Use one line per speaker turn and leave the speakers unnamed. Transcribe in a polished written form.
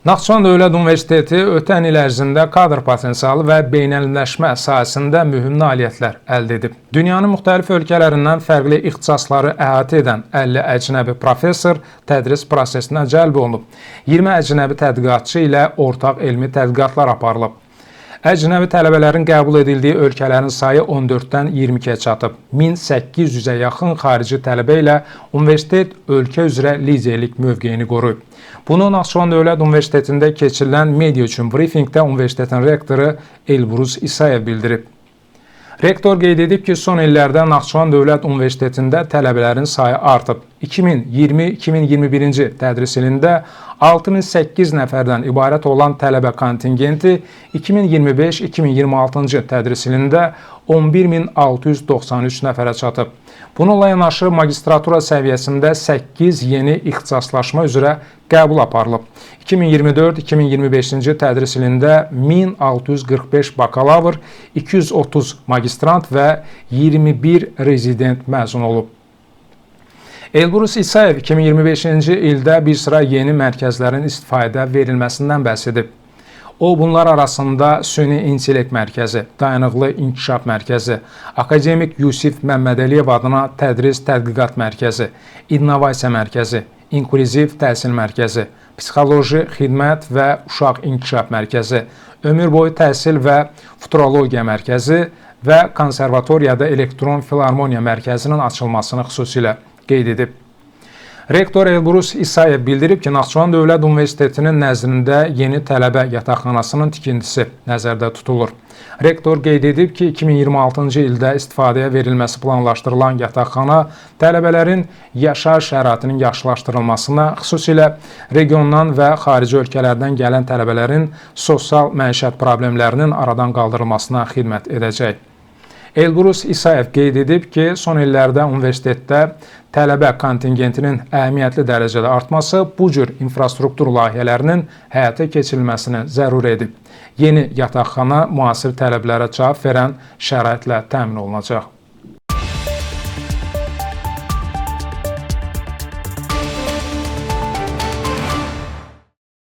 Naxçıvan Dövlət Universiteti ötən il ərzində kadr potensialı və beynəlmiləşmə sahəsində mühüm nailiyyətlər əldə edib. Dünyanın müxtəlif ölkələrindən fərqli ixtisasları əhatə edən 50 əcnəbi professor tədris prosesinə cəlb olunub. 20 əcnəbi tədqiqatçı ilə ortaq elmi tədqiqatlar aparılıb. Əcnəbi tələbələrin qəbul edildiyi ölkələrin sayı 14-dən 22-yə çatıb. 1800-ə yaxın xarici tələbə ilə universitet ölkə üzrə liderlik mövqeyini qoruyub. Bunu Naxçıvan Dövlət Universitetində keçirilən media üçün brifinqdə universitetin rektoru Elbrus İsayev bildirib. Rektor qeyd edib ki, son illərdə Naxçıvan Dövlət Universitetində tələbələrin sayı artıb. 2020-2021-ci tədris ilində 6008 nəfərdən ibarət olan tələbə kontingenti 2025-2026-cı tədris ilində 11693 nəfərə çatıb. Bununla yanaşı magistratura səviyyəsində 8 yeni ixtisaslaşma üzrə qəbul aparılıb. 2024-2025-ci tədris ilində 1645 bakalavr, 230 magistrant və 21 rezident məzun olub. Elbrus İsayev 2025-ci ildə bir sıra yeni mərkəzlərin istifadəyə verilməsindən bəhs edib. O, bunlar arasında Süni İntellekt Mərkəzi, Dayanıqlı İnkişaf Mərkəzi, Akademik Yusif Məmmədəliyev adına Tədris Tədqiqat Mərkəzi, İnnovasiya Mərkəzi, İnklüziv Təhsil Mərkəzi, Psixoloji Xidmət və Uşaq İnkişaf Mərkəzi, Ömür Boyu Təhsil və Futurologiya Mərkəzi və Konservatoriyada Elektron Filarmoniya Mərkəzinin açılmasını xüsusilə qeyd edib. Rektor Elbrus İsayev bildirib ki, Naxçıvan Dövlət Universitetinin nəzdində yeni tələbə yataqxanasının tikintisi nəzərdə tutulur. Rektor qeyd edib ki, 2026-cı ildə istifadəyə verilməsi planlaşdırılan yataqxana tələbələrin yaşayış şəraitinin yaxşılaşdırılmasına, xüsusilə regiondan və xarici ölkələrdən gələn tələbələrin sosial məişət problemlərinin aradan qaldırılmasına xidmət edəcək. Elbrus İsayev qeyd edib ki, son illərdə universitetdə tələbə kontingentinin əhəmiyyətli dərəcədə artması bu cür infrastruktur layihələrinin həyata keçirilməsini zəruri edib. Yeni yataqxana müasir tələblərə cavab verən şəraitlə təmin olunacaq.